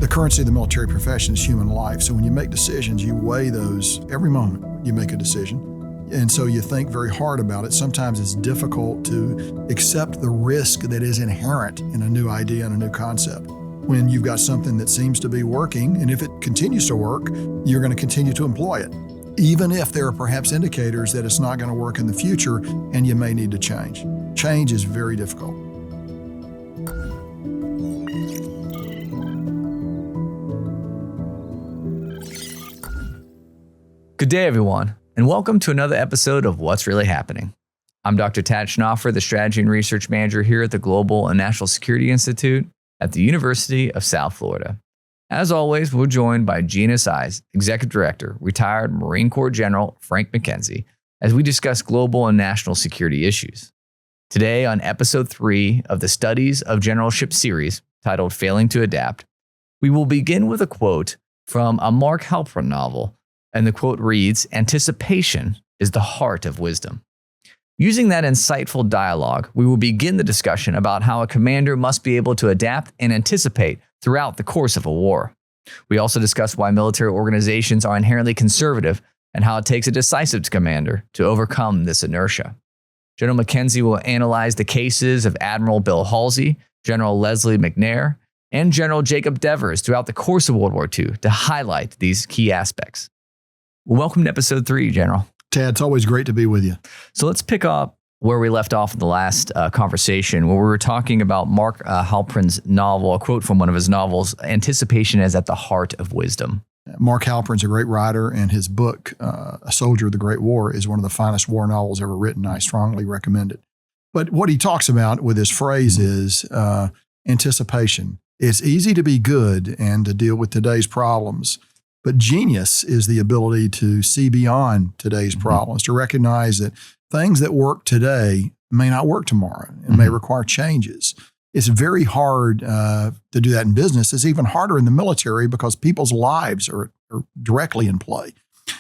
The currency of the military profession is human life. So when you make decisions, you weigh those every moment you make a decision. And so you think very hard about it. Sometimes it's difficult to accept the risk that is inherent in a new idea and a new concept. When you've got something that seems to be working, and if it continues to work, you're going to continue to employ it, even if there are perhaps indicators that it's not going to work in the future and you may need to change. Change is very difficult. Good day, everyone, and welcome to another episode of What's Really Happening. I'm Dr. Tad Schnoffer, the Strategy and Research Manager here at the Global and National Security Institute at the University of South Florida. As always, we're joined by GNSI's Executive Director, retired Marine Corps General Frank McKenzie, as we discuss global and national security issues. Today, on Episode 3 of the Studies of Generalship series, titled Failing to Adapt, we will begin with a quote from a Mark Halprin novel, and the quote reads, "Anticipation is the heart of wisdom." Using that insightful dialogue, we will begin the discussion about how a commander must be able to adapt and anticipate throughout the course of a war. We also discuss why military organizations are inherently conservative and how it takes a decisive commander to overcome this inertia. General McKenzie will analyze the cases of Admiral Bill Halsey, General Lesley McNair, and General Jacob Devers throughout the course of World War II to highlight these key aspects. Welcome to Episode 3, General. Tad, it's always great to be with you. So let's pick up where we left off in the last conversation, where we were talking about Mark Halprin's novel, a quote from one of his novels, "Anticipation is at the heart of wisdom." Mark Halprin's a great writer, and his book, A Soldier of the Great War, is one of the finest war novels ever written. I strongly recommend it. But what he talks about with his phrase is anticipation. It's easy to be good and to deal with today's problems, but genius is the ability to see beyond today's problems, to recognize that things that work today may not work tomorrow and may require changes. It's very hard to do that in business. It's even harder in the military because people's lives are directly in play.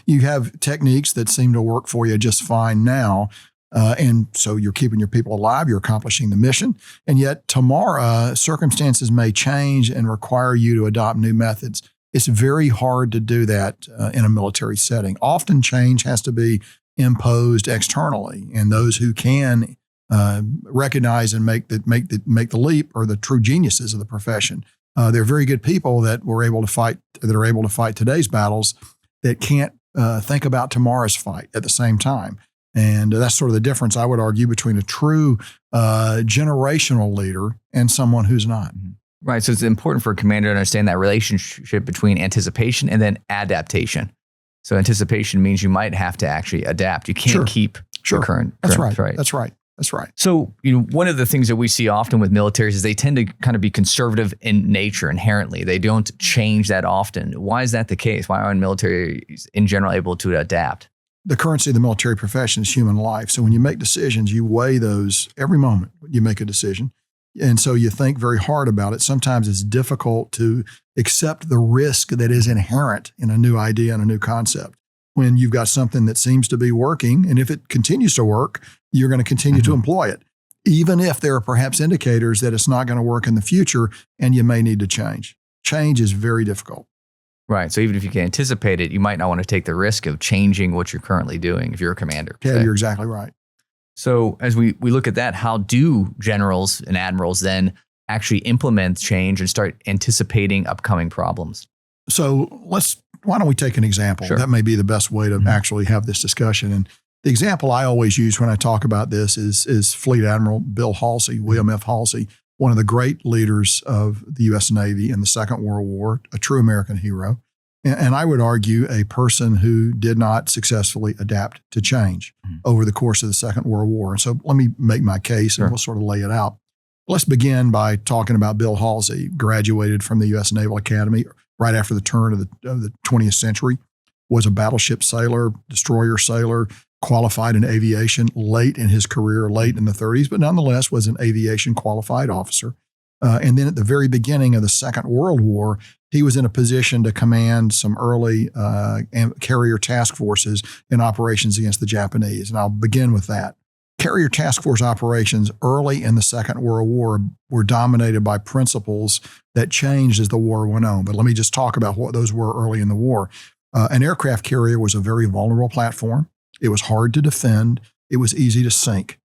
You have techniques that seem to work for you just fine now, and so you're keeping your people alive, you're accomplishing the mission, and yet tomorrow circumstances may change and require you to adopt new methods. It's very hard to do that in a military setting. Often change has to be imposed externally, and those who can recognize and make the leap are the true geniuses of the profession. They're very good people that are able to fight today's battles that can't think about tomorrow's fight at the same time. And that's sort of the difference, I would argue, between a true generational leader and someone who's not. Right. So it's important for a commander to understand that relationship between anticipation and then adaptation. So anticipation means you might have to actually adapt. You can't keep your current. That's right. So, one of the things that we see often with militaries is they tend to kind of be conservative in nature inherently. They don't change that often. Why is that the case? Why aren't militaries in general able to adapt? The currency of the military profession is human life. So when you make decisions, you weigh those every moment you make a decision. And so you think very hard about it. Sometimes it's difficult to accept the risk that is inherent in a new idea and a new concept. When you've got something that seems to be working, and if it continues to work, you're going to continue to employ it, even if there are perhaps indicators that it's not going to work in the future and you may need to change. Change is very difficult. Right. So even if you can anticipate it, you might not want to take the risk of changing what you're currently doing if you're a commander. Yeah, you're exactly right. So as we look at that, how do generals and admirals then actually implement change and start anticipating upcoming problems? So why don't we take an example? Sure. That may be the best way to actually have this discussion. And the example I always use when I talk about this is Fleet Admiral Bill Halsey, William F. Halsey, one of the great leaders of the U.S. Navy in the Second World War, a true American hero. And I would argue a person who did not successfully adapt to change over the course of the Second World War. And so let me make my case and we'll sort of lay it out. Let's begin by talking about Bill Halsey, graduated from the U.S. Naval Academy right after the turn of the 20th century, was a battleship sailor, destroyer sailor, qualified in aviation late in his career, late in the 30s, but nonetheless was an aviation qualified officer. And then at the very beginning of the Second World War, he was in a position to command some early carrier task forces in operations against the Japanese. And I'll begin with that. carrier task force operations early in the Second World War were dominated by principles that changed as the war went on. But let me just talk about what those were early in the war. An aircraft carrier was a very vulnerable platform. It was hard to defend. It was easy to sink.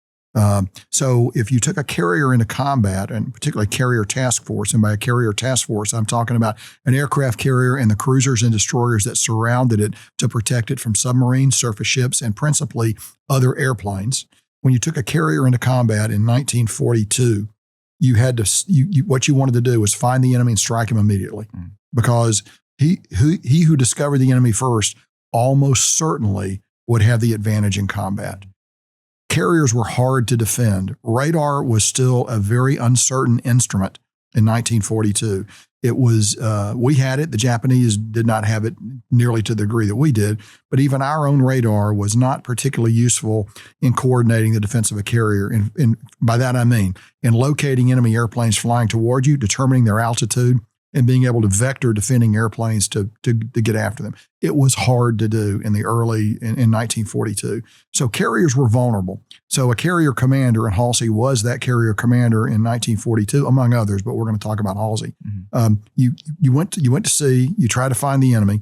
So if you took a carrier into combat, and particularly carrier task force, and by a carrier task force, I'm talking about an aircraft carrier and the cruisers and destroyers that surrounded it to protect it from submarines, surface ships, and principally other airplanes. When you took a carrier into combat in 1942, you had to, what you wanted to do was find the enemy and strike him immediately, because he who discovered the enemy first almost certainly would have the advantage in combat. Carriers were hard to defend. Radar was still a very uncertain instrument in 1942. It was, we had it. The Japanese did not have it nearly to the degree that we did, but even our own radar was not particularly useful in coordinating the defense of a carrier. And by that, I mean in locating enemy airplanes flying toward you, determining their altitude, and being able to vector defending airplanes to get after them. It was hard to do in 1942. So carriers were vulnerable. So a carrier commander, and Halsey was that carrier commander in 1942, among others, but we're going to talk about Halsey. You went to sea, you tried to find the enemy,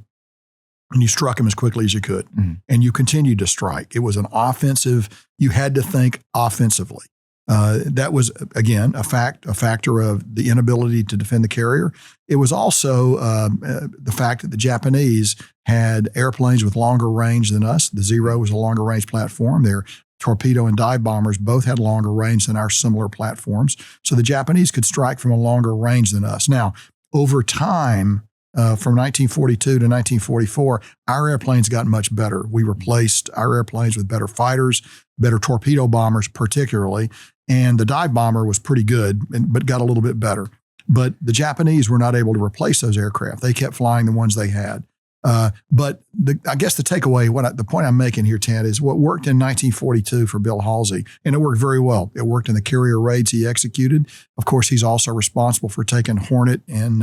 and you struck him as quickly as you could. And you continued to strike. It was an offensive, you had to think offensively. That was, again, a factor of the inability to defend the carrier. It was also the fact that the Japanese had airplanes with longer range than us. The Zero was a longer range platform. Their torpedo and dive bombers both had longer range than our similar platforms. So the Japanese could strike from a longer range than us. Now, over time, from 1942 to 1944, our airplanes got much better. We replaced our airplanes with better fighters, better torpedo bombers particularly, and the dive bomber was pretty good, but got a little bit better. But the Japanese were not able to replace those aircraft. They kept flying the ones they had. But I guess the takeaway, the point I'm making here, Ted, is what worked in 1942 for Bill Halsey, and it worked very well. It worked in the carrier raids he executed. Of course, he's also responsible for taking Hornet and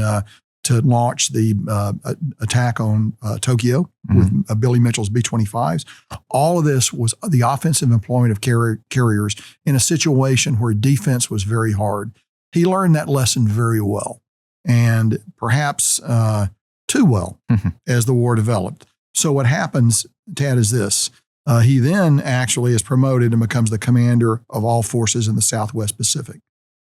to launch the attack on Tokyo with Billy Mitchell's B-25s. All of this was the offensive employment of carriers in a situation where defense was very hard. He learned that lesson very well, and perhaps too well as the war developed. So what happens, Tad, is this. He then actually is promoted and becomes the commander of all forces in the Southwest Pacific.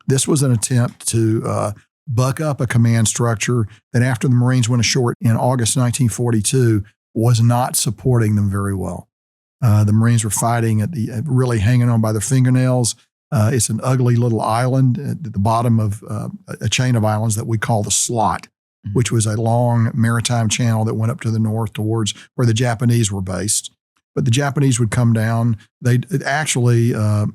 This was an attempt to buck up a command structure that after the Marines went ashore in August 1942 was not supporting them very well. The Marines were fighting really hanging on by their fingernails. It's an ugly little island at the bottom of a chain of islands that we call the Slot, which was a long maritime channel that went up to the north towards where the Japanese were based. But the Japanese would come down. They actually,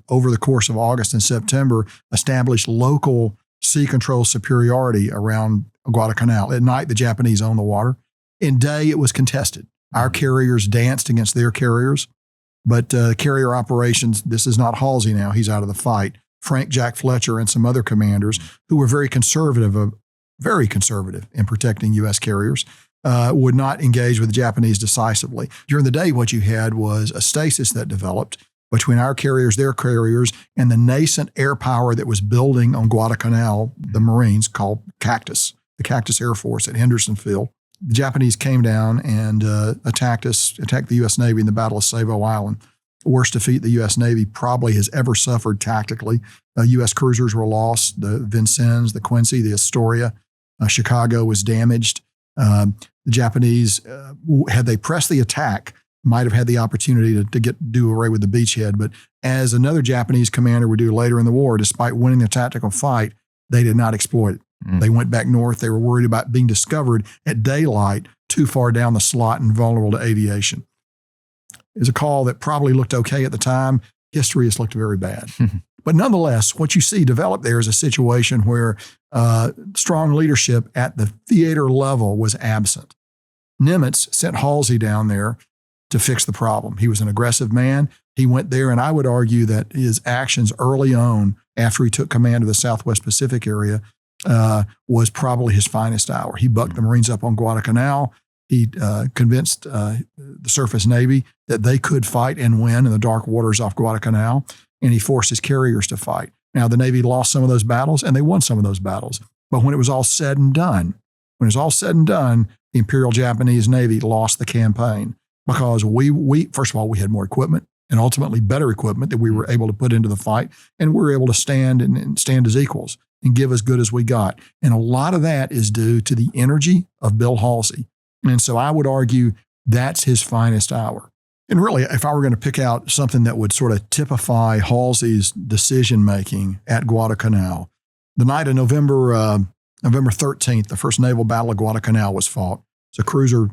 over the course of August and September, established local sea control superiority around Guadalcanal. At night, the Japanese owned the water. In day, it was contested. Our carriers danced against their carriers, but carrier operations, this is not Halsey now. He's out of the fight. Frank Jack Fletcher and some other commanders who were very conservative in protecting U.S. carriers, would not engage with the Japanese decisively. During the day, what you had was a stasis that developed between our carriers, their carriers, and the nascent air power that was building on Guadalcanal, the Marines, called Cactus, the Cactus Air Force at Henderson Field. The Japanese came down and attacked the U.S. Navy in the Battle of Savo Island. The worst defeat the U.S. Navy probably has ever suffered tactically. U.S. cruisers were lost, the Vincennes, the Quincy, the Astoria. Chicago was damaged. The Japanese, had they pressed the attack, might have had the opportunity to do away with the beachhead. But as another Japanese commander would do later in the war, despite winning the tactical fight, they did not exploit it. They went back north. They were worried about being discovered at daylight too far down the Slot and vulnerable to aviation. It was a call that probably looked okay at the time. History has looked very bad. But nonetheless, what you see develop there is a situation where strong leadership at the theater level was absent. Nimitz sent Halsey down there to fix the problem. He was an aggressive man. He went there, and I would argue that his actions early on, after he took command of the Southwest Pacific area, was probably his finest hour. He bucked the Marines up on Guadalcanal. He convinced the surface Navy that they could fight and win in the dark waters off Guadalcanal. and he forced his carriers to fight. Now, the Navy lost some of those battles, and they won some of those battles. But when it was all said and done, the Imperial Japanese Navy lost the campaign because we first of all, we had more equipment and ultimately better equipment that we were able to put into the fight, and we were able to stand and stand as equals and give as good as we got. And a lot of that is due to the energy of Bill Halsey. And so I would argue that's his finest hour. And really, if I were going to pick out something that would sort of typify Halsey's decision-making at Guadalcanal, the night of November 13th, the first naval battle of Guadalcanal was fought. It's a cruiser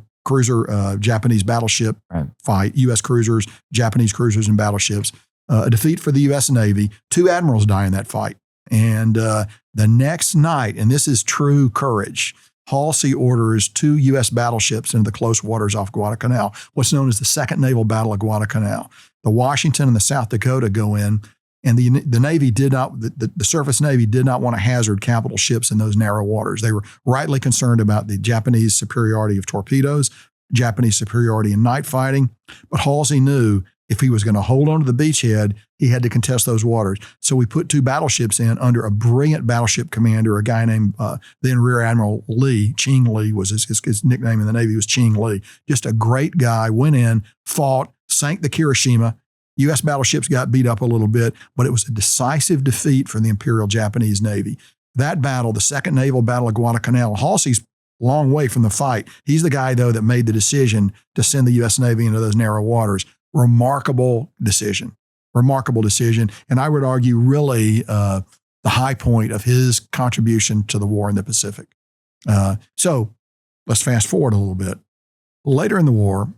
Japanese battleship fight, U.S. cruisers, Japanese cruisers and battleships, a defeat for the U.S. Navy. 2 admirals die in that fight. And the next night, and this is true courage, Halsey orders 2 U.S. battleships into the close waters off Guadalcanal, what's known as the Second Naval Battle of Guadalcanal. The Washington and the South Dakota go in, and the Navy did not, the surface Navy did not want to hazard capital ships in those narrow waters. They were rightly concerned about the Japanese superiority of torpedoes, Japanese superiority in night fighting, but Halsey knew if he was going to hold on to the beachhead, he had to contest those waters. So we put 2 battleships in under a brilliant battleship commander, a guy named then Rear Admiral Lee. Ching Lee was his nickname in the Navy was Ching Lee. Just a great guy, went in, fought, sank the Kirishima. U.S. battleships got beat up a little bit, but it was a decisive defeat for the Imperial Japanese Navy. That battle, the Second Naval Battle of Guadalcanal, Halsey's a long way from the fight. He's the guy, though, that made the decision to send the U.S. Navy into those narrow waters. Remarkable decision. And I would argue really the high point of his contribution to the war in the Pacific. So let's fast forward a little bit. Later in the war,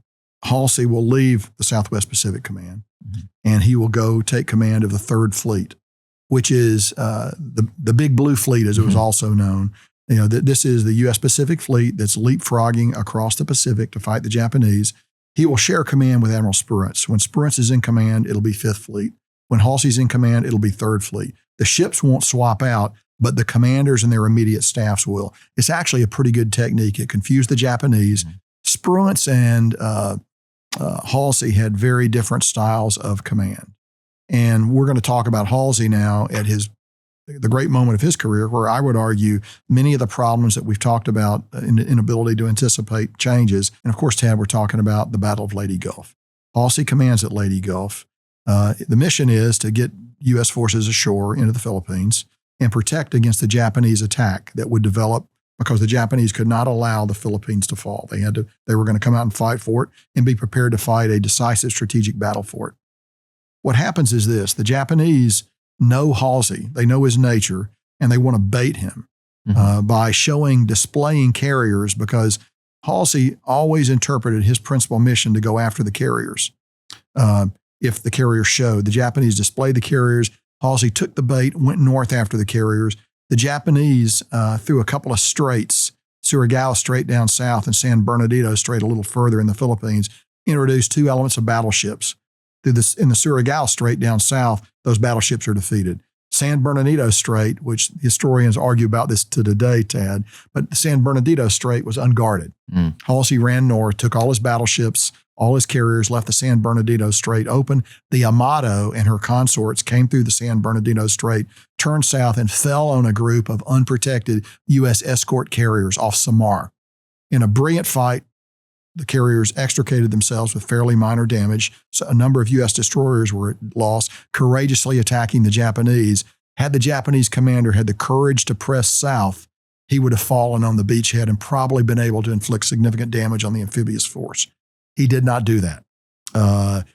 Halsey will leave the Southwest Pacific Command, and he will go take command of the Third Fleet, which is the Big Blue Fleet, as it was also known. You know, this is the U.S. Pacific Fleet that's leapfrogging across the Pacific to fight the Japanese. He will share command with Admiral Spruance. When Spruance is in command, it'll be Fifth Fleet. When Halsey's in command, it'll be Third Fleet. The ships won't swap out, but the commanders and their immediate staffs will. It's actually a pretty good technique. It confused the Japanese. Spruance and Halsey had very different styles of command. And we're going to talk about Halsey now at the great moment of his career, where I would argue many of the problems that we've talked about, inability to anticipate changes. And of course, Tad, we're talking about the Battle of Leyte Gulf. Halsey commands at Leyte Gulf. The mission is to get U.S. forces ashore into the Philippines and protect against the Japanese attack that would develop because the Japanese could not allow the Philippines to fall. They were going to come out and fight for it and be prepared to fight a decisive strategic battle for it. What happens is this: the Japanese know Halsey, they know his nature, and they want to bait him by displaying carriers, because Halsey always interpreted his principal mission to go after the carriers. If the carriers showed, the Japanese displayed the carriers. Halsey took the bait, went north after the carriers. The Japanese, through a couple of straits, Surigao Strait down south and San Bernardino Strait a little further in the Philippines, introduced 2 elements of battleships. In the Surigao Strait down south, those battleships are defeated. San Bernardino Strait, which historians argue about this to today, Tad, but the San Bernardino Strait was unguarded. Halsey ran north, took all his battleships, all his carriers, left the San Bernardino Strait open. The Yamato and her consorts came through the San Bernardino Strait, turned south, and fell on a group of unprotected U.S. escort carriers off Samar. In a brilliant fight, the carriers extricated themselves with fairly minor damage. So a number of U.S. destroyers were lost, courageously attacking the Japanese. Had the Japanese commander had the courage to press south, he would have fallen on the beachhead and probably been able to inflict significant damage on the amphibious force. He did not do that.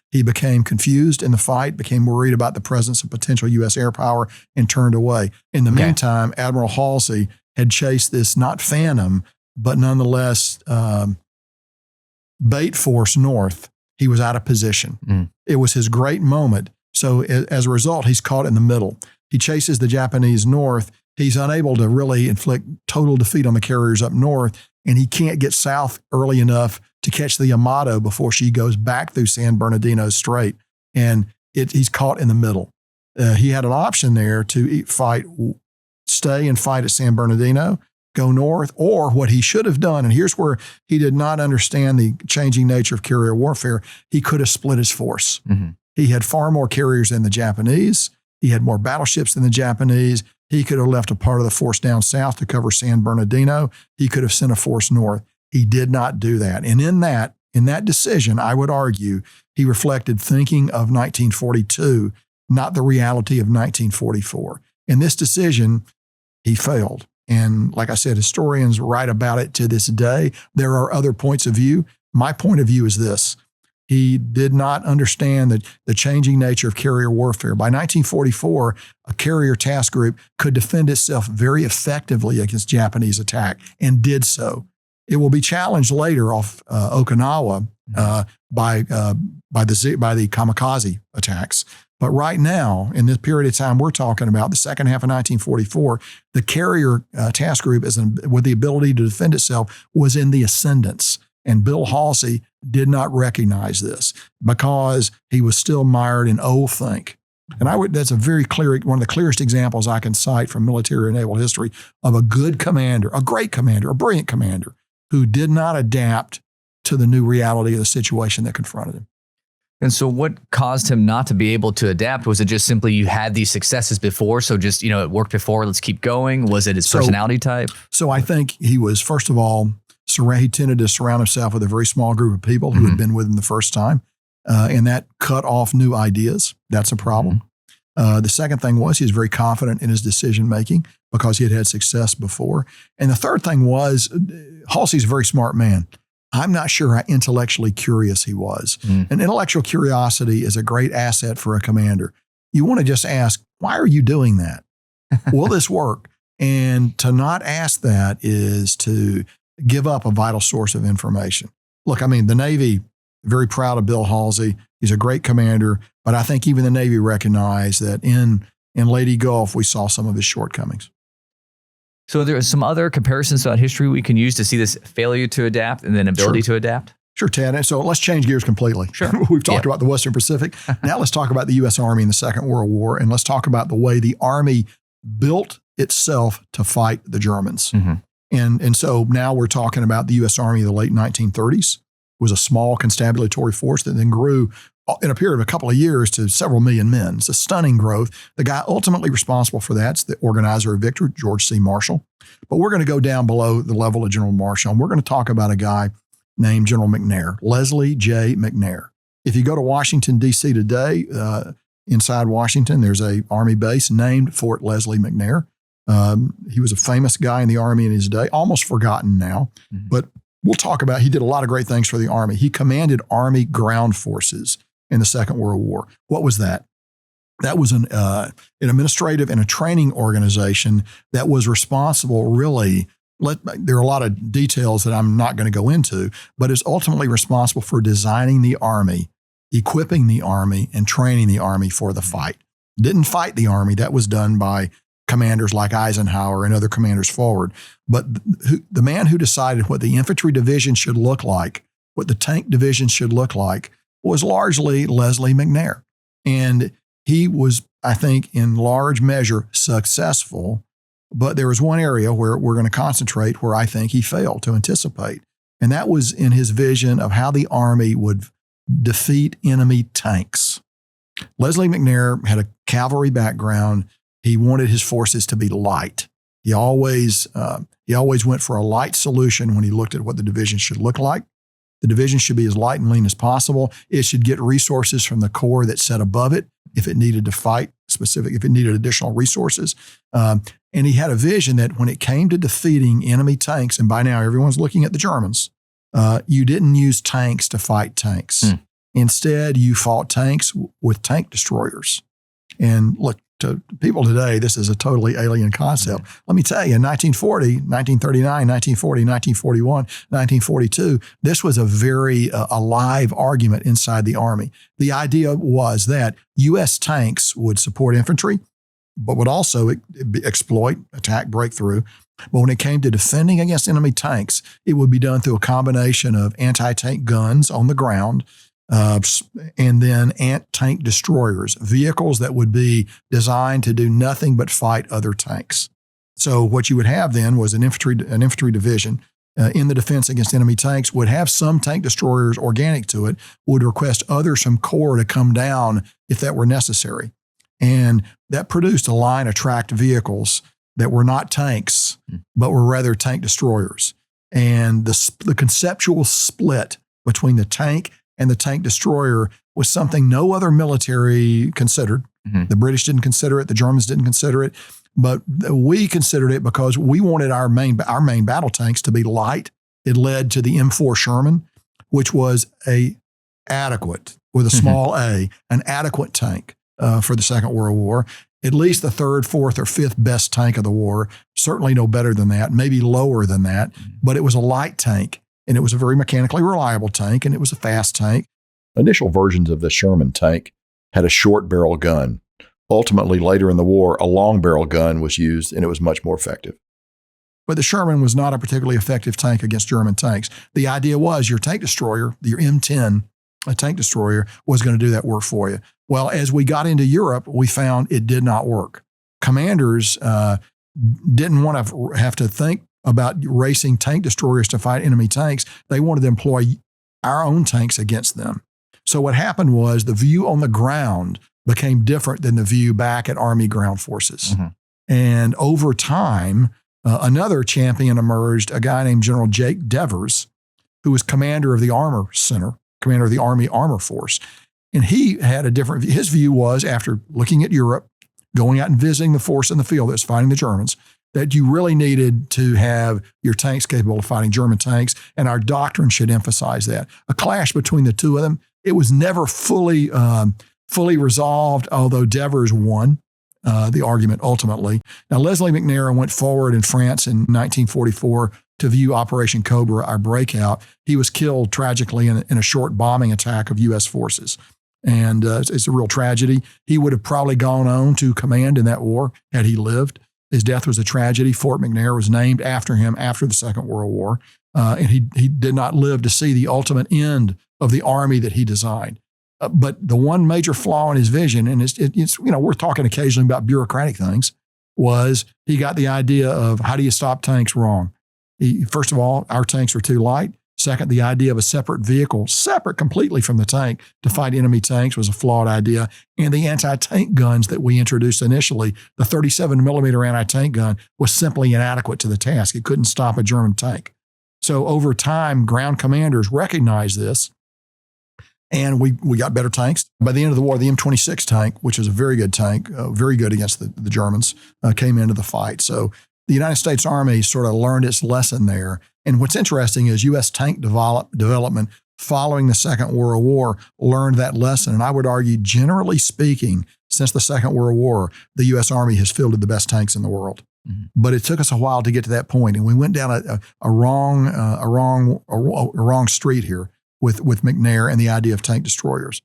He became confused in the fight, became worried about the presence of potential U.S. air power, and turned away. In the meantime, Admiral Halsey had chased this, not phantom, but nonetheless bait force north. He was out of position. It was his great moment. So as a result, he's caught in the middle. He chases the Japanese north. He's unable to really inflict total defeat on the carriers up north, and he can't get south early enough to catch the Yamato before she goes back through San Bernardino Strait. And he's caught in the middle. He had an option there to stay and fight at San Bernardino, go north, or what he should have done, and here's where he did not understand the changing nature of carrier warfare, he could have split his force. He had far more carriers than the Japanese. He had more battleships than the Japanese. He could have left a part of the force down south to cover San Bernardino. He could have sent a force north. He did not do that. And in that decision, I would argue, he reflected thinking of 1942, not the reality of 1944. In this decision, he failed. And like I said, historians write about it to this day. There are other points of view. My point of view is this. He did not understand the changing nature of carrier warfare. By 1944, a carrier task group could defend itself very effectively against Japanese attack and did so. It will be challenged later off Okinawa by the kamikaze attacks. But right now, in this period of time we're talking about, the second half of 1944, the carrier task group with the ability to defend itself was in the ascendance. And Bill Halsey did not recognize this because he was still mired in old think. And that's a very clear, one of the clearest examples I can cite from military and naval history of a good commander, a great commander, a brilliant commander who did not adapt to the new reality of the situation that confronted him. And so what caused him not to be able to adapt? Was it just simply you had these successes before, so just, it worked before, let's keep going? Was it his personality type? So I think he was, first of all, he tended to surround himself with a very small group of people who had been with him the first time, and that cut off new ideas. That's a problem. The second thing was he was very confident in his decision-making because he had had success before. And the third thing was Halsey's a very smart man. I'm not sure how intellectually curious he was. And intellectual curiosity is a great asset for a commander. You want to just ask, why are you doing that? Will this work? And to not ask that is to give up a vital source of information. Look, I mean, the Navy, very proud of Bill Halsey. He's a great commander, but I think even the Navy recognized that in Lady Gulf, we saw some of his shortcomings. So there are some other comparisons about history we can use to see this failure to adapt and then ability to adapt? Sure, Ted. So let's change gears completely. Sure. We've talked about the Western Pacific. Now let's talk about the U.S. Army in the Second World War, and let's talk about the way the Army built itself to fight the Germans. And so now we're talking about the U.S. Army of the late 1930s. It was a small constabulary force that then grew in a period of a couple of years to several million men. It's a stunning growth. The guy ultimately responsible for that's the organizer of victory, George C. Marshall. But we're going to go down below the level of General Marshall, and we're going to talk about a guy named General McNair, Lesley J. McNair. If you go to Washington, D.C. today, inside Washington, there's a Army base named Fort Lesley McNair. He was a famous guy in the Army in his day, almost forgotten now, but we'll talk about, he did a lot of great things for the Army. He commanded Army ground forces in the Second World War. What was that? That was an administrative and a training organization that was responsible really, there are a lot of details that I'm not going to go into, but is ultimately responsible for designing the Army, equipping the Army, and training the Army for the fight. Didn't fight the Army. That was done by commanders like Eisenhower and other commanders forward. But the man who decided what the infantry division should look like, what the tank division should look like, was largely Lesley McNair. And he was, I think, in large measure successful. But there was one area where we're going to concentrate where I think he failed to anticipate. And that was in his vision of how the Army would defeat enemy tanks. Lesley McNair had a cavalry background. He wanted his forces to be light. He always went for a light solution when he looked at what the division should look like. The division should be as light and lean as possible. It should get resources from the corps that sat above it if it needed to fight if it needed additional resources. And he had a vision that when it came to defeating enemy tanks, and by now everyone's looking at the Germans, you didn't use tanks to fight tanks. Instead, you fought tanks with tank destroyers. And look, to people today, this is a totally alien concept. Let me tell you, in 1940, 1939, 1940, 1941, 1942, this was a very alive argument inside the Army. The idea was that U.S. tanks would support infantry, but would also exploit, attack, breakthrough. But when it came to defending against enemy tanks, it would be done through a combination of anti-tank guns on the ground, and then tank destroyers, vehicles that would be designed to do nothing but fight other tanks. So what you would have then was an infantry division in the defense against enemy tanks would have some tank destroyers organic to it, would request others from corps to come down if that were necessary. And that produced a line of tracked vehicles that were not tanks, but were rather tank destroyers. And the conceptual split between the tank and the tank destroyer was something no other military considered. The British didn't consider it. The Germans didn't consider it. But we considered it because we wanted our main battle tanks to be light. It led to the M4 Sherman, which was adequate, with a small a, an adequate tank for the Second World War. At least the third, fourth, or fifth best tank of the war. Certainly no better than that, maybe lower than that. But it was a light tank, and it was a very mechanically reliable tank, and it was a fast tank. Initial versions of the Sherman tank had a short barrel gun. Ultimately, later in the war, a long barrel gun was used, and it was much more effective. But the Sherman was not a particularly effective tank against German tanks. The idea was your tank destroyer, your M10, a tank destroyer, was going to do that work for you. Well, as we got into Europe, we found it did not work. Commanders didn't want to have to think about racing tank destroyers to fight enemy tanks. They wanted to employ our own tanks against them. So what happened was the view on the ground became different than the view back at Army ground forces. And over time, another champion emerged, a guy named General Jake Devers, who was commander of the Armor Center, commander of the Army Armor Force. And he had a different view. His view was, after looking at Europe, going out and visiting the force in the field that was fighting the Germans, that you really needed to have your tanks capable of fighting German tanks, and our doctrine should emphasize that. A clash between the two of them, it was never fully resolved, although Devers won the argument ultimately. Now, Lesley McNair went forward in France in 1944 to view Operation Cobra, our breakout. He was killed tragically in a short bombing attack of U.S. forces. And it's a real tragedy. He would have probably gone on to command in that war had he lived. His death was a tragedy. Fort McNair was named after him after the Second World War. And he did not live to see the ultimate end of the army that he designed. But the one major flaw in his vision, and it's we're talking occasionally about bureaucratic things, was he got the idea of how do you stop tanks wrong. First of all, our tanks are too light. Second, the idea of a separate vehicle, separate completely from the tank to fight enemy tanks, was a flawed idea. And the anti-tank guns that we introduced initially, the 37 millimeter anti-tank gun, was simply inadequate to the task. It couldn't stop a German tank. So over time, ground commanders recognized this, and we got better tanks. By the end of the war, the M26 tank, which is a very good tank, very good against the Germans, came into the fight. So the United States Army sort of learned its lesson there. And what's interesting is U.S. tank development following the Second World War learned that lesson. And I would argue, generally speaking, since the Second World War, the U.S. Army has fielded the best tanks in the world. But it took us a while to get to that point, and we went down a wrong street here with McNair and the idea of tank destroyers.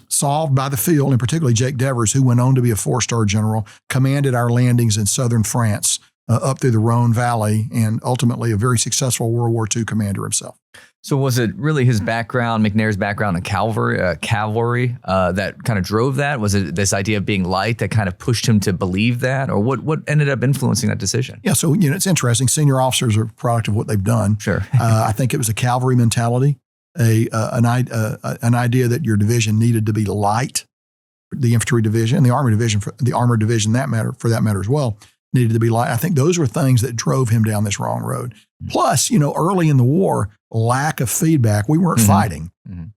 Solved by the field, and particularly Jake Devers, who went on to be a four-star general, commanded our landings in southern France up through the Rhone Valley, and ultimately a very successful World War II commander himself. So was it really his background, McNair's background in cavalry, that kind of drove that? Was it this idea of being light that kind of pushed him to believe that? Or what ended up influencing that decision? Yeah, so it's interesting. Senior officers are a product of what they've done. Sure. I think it was a cavalry mentality, an idea that your division needed to be light, the infantry division, and the armored division, for that matter as well, needed to be light. I think those were things that drove him down this wrong road. Plus, early in the war, lack of feedback. We weren't fighting.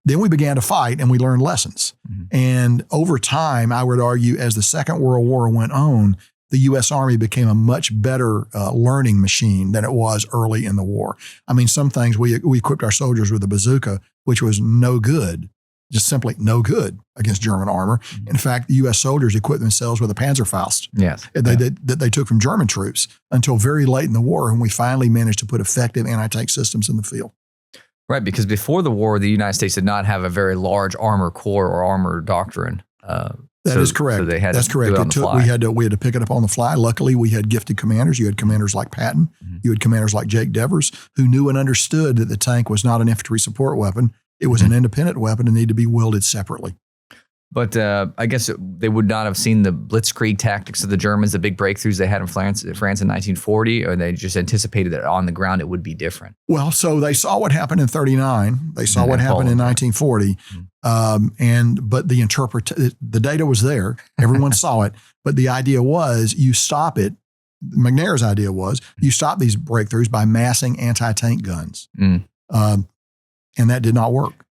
Then we began to fight, and we learned lessons. And over time, I would argue, as the Second World War went on, the U.S. Army became a much better learning machine than it was early in the war. I mean, some things we equipped our soldiers with a bazooka, which was no good, just simply no good against German armor. In fact, the U.S. soldiers equipped themselves with a Panzerfaust that they took from German troops until very late in the war, when we finally managed to put effective anti-tank systems in the field. Right, because before the war, the United States did not have a very large armor corps or armor doctrine. That is correct. So they had That's correct. We had to pick it up on the fly. Luckily, we had gifted commanders. You had commanders like Patton. You had commanders like Jake Devers, who knew and understood that the tank was not an infantry support weapon. It was an independent weapon and needed to be wielded separately. But I guess they would not have seen the blitzkrieg tactics of the Germans, the big breakthroughs they had in France in 1940, or they just anticipated that on the ground it would be different. Well, so they saw what happened in 39. They saw what happened in 1940. But the data was there. Everyone saw it. But the idea was you stop it. McNair's idea was you stop these breakthroughs by massing anti-tank guns. And that did not work.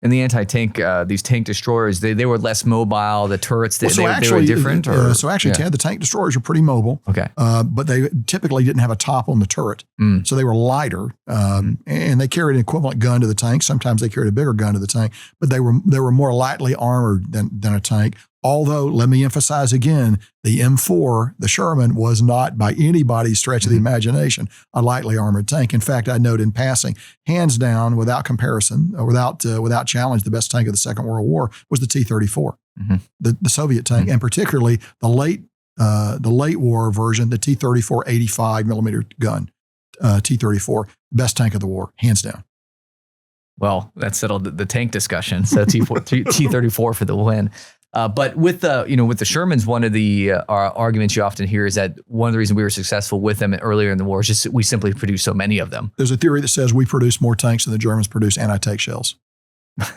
And the anti-tank, these tank destroyers, they were less mobile. The turrets, they were different? Ted, the tank destroyers are pretty mobile. Okay. But they typically didn't have a top on the turret. So they were lighter. And they carried an equivalent gun to the tank. Sometimes they carried a bigger gun to the tank. But they were more lightly armored than a tank. Although, let me emphasize again, the M4, the Sherman, was not by anybody's stretch of the imagination a lightly armored tank. In fact, I note in passing, hands down, without comparison, without challenge, the best tank of the Second World War was the T-34, the Soviet tank, and particularly the late war version, the T-34 85 millimeter gun, T-34, best tank of the war, hands down. Well, that settled the tank discussion. So T-34 for the win. But with the Shermans, one of the arguments you often hear is that one of the reasons we were successful with them earlier in the war is just we simply produced so many of them. There's a theory that says we produce more tanks than the Germans produce anti-tank shells.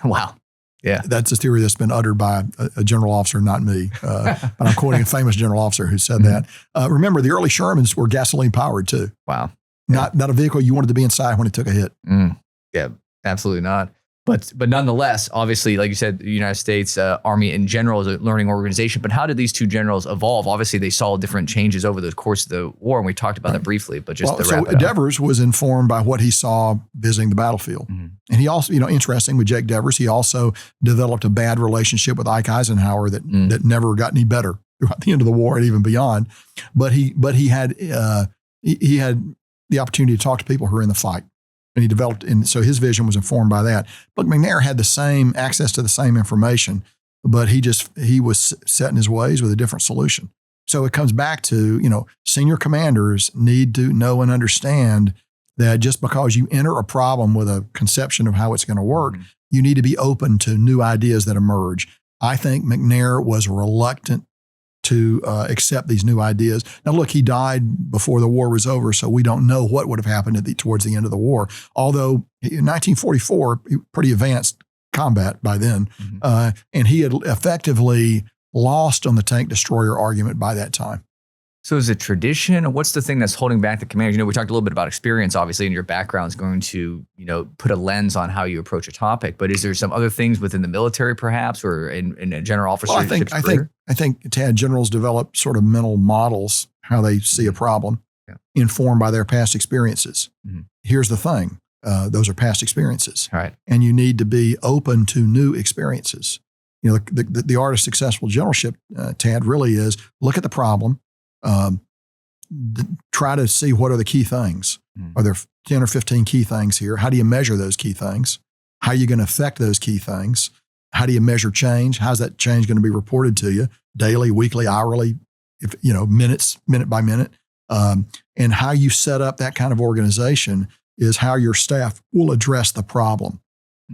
Wow. Yeah. That's a theory that's been uttered by a general officer, not me. But I'm quoting a famous general officer who said that. Remember, the early Shermans were gasoline powered too. Wow. Yeah. Not a vehicle you wanted to be inside when it took a hit. Yeah, absolutely not. But nonetheless, obviously, like you said, the United States Army in general is a learning organization. But how did these two generals evolve? Obviously, they saw different changes over the course of the war, and we talked about that briefly. But just to wrap it up. Devers was informed by what he saw visiting the battlefield, and he also, interesting with Jake Devers, he also developed a bad relationship with Ike Eisenhower that never got any better throughout the end of the war and even beyond. But he had the opportunity to talk to people who were in the fight. And he developed, and so his vision was informed by that. But McNair had the same access to the same information, but he was set in his ways with a different solution. So it comes back to, senior commanders need to know and understand that just because you enter a problem with a conception of how it's going to work, you need to be open to new ideas that emerge. I think McNair was reluctant to accept these new ideas. Now, look, he died before the war was over, so we don't know what would have happened towards the end of the war. Although in 1944, pretty advanced combat by then, and he had effectively lost on the tank destroyer argument by that time. So is it tradition? What's the thing that's holding back the commanders? We talked a little bit about experience, obviously, and your background is going to, put a lens on how you approach a topic. But is there some other things within the military, perhaps, or in a general officership career? I think Tad, generals develop sort of mental models, how they see a problem, informed by their past experiences. Here's the thing. Those are past experiences. All right. And you need to be open to new experiences. The art of successful generalship, Tad, really is look at the problem, try to see what are the key things. Are there 10 or 15 key things here? How do you measure those key things? How are you going to affect those key things? How do you measure change? How's that change going to be reported to you daily, weekly, hourly, minute by minute? And how you set up that kind of organization is how your staff will address the problem.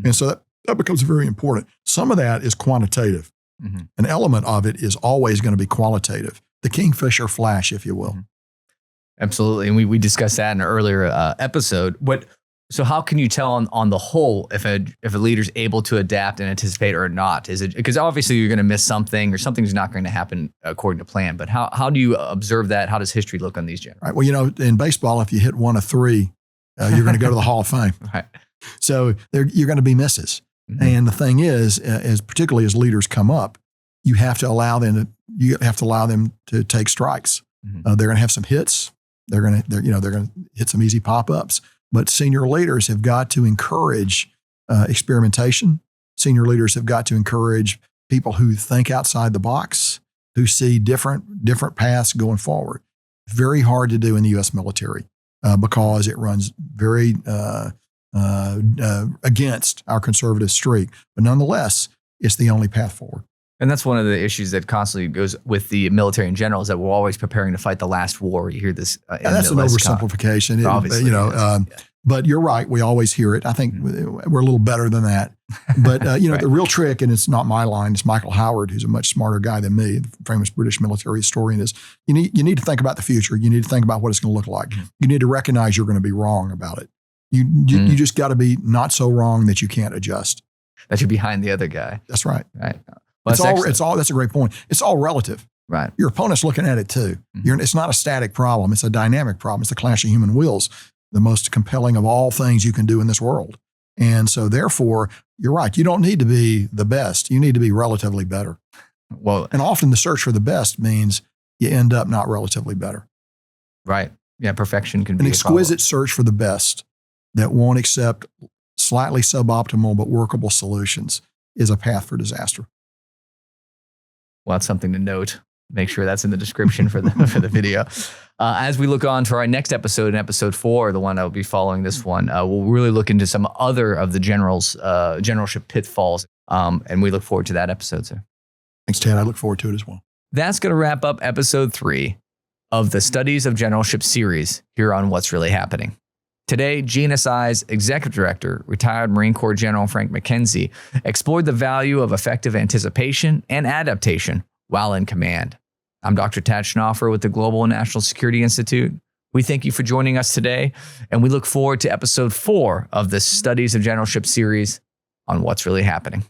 And so that becomes very important. Some of that is quantitative. An element of it is always going to be qualitative. The kingfisher flash, if you will. Absolutely. And we discussed that in an earlier episode. So how can you tell on the whole if a leader's able to adapt and anticipate or not? Is it because obviously you're going to miss something or something's not going to happen according to plan, but how do you observe that? How does history look on these generals? Right. Well, in baseball, if you hit 1 of 3, you're going to go to the Hall of Fame. Right. So you're going to be misses. And the thing is, particularly as leaders come up, you have to allow them to take strikes. They're going to have some hits. They're going to hit some easy pop-ups. But senior leaders have got to encourage experimentation. Senior leaders have got to encourage people who think outside the box, who see different paths going forward. Very hard to do in the U.S. military because it runs very against our conservative streak. But nonetheless, it's the only path forward. And that's one of the issues that constantly goes with the military in general is that we're always preparing to fight the last war. You hear this. That's an oversimplification. But you're right. We always hear it. I think we're a little better than that. But, Right. the real trick, and it's not my line, it's Michael Howard, who's a much smarter guy than me, the famous British military historian, is you need to think about the future. You need to think about what it's going to look like. You need to recognize you're going to be wrong about it. You just got to be not so wrong that you can't adjust. That you're behind the other guy. That's right. Right. That's a great point. It's all relative. Right. Your opponent's looking at it too. It's not a static problem. It's a dynamic problem. It's the clash of human wills, the most compelling of all things you can do in this world. And so therefore, you're right. You don't need to be the best. You need to be relatively better. Well, And often the search for the best means you end up not relatively better. right. Yeah. Perfection can be An a exquisite search for the best that won't accept slightly suboptimal but workable solutions is a path for disaster. Well, that's something to note. Make sure that's in the description for the video. As we look on to our next episode, in episode 4, the one that will be following this one, we'll really look into some other of the generalship pitfalls. And we look forward to that episode, sir. Thanks, Ted. I look forward to it as well. That's going to wrap up episode 3 of the Studies of Generalship series here on What's Really Happening. Today, GNSI's Executive Director, retired Marine Corps General Frank McKenzie, explored the value of effective anticipation and adaptation while in command. I'm Dr. Tad Schnoffer with the Global and National Security Institute. We thank you for joining us today, and we look forward to episode 4 of the Studies of Generalship series on What's Really Happening.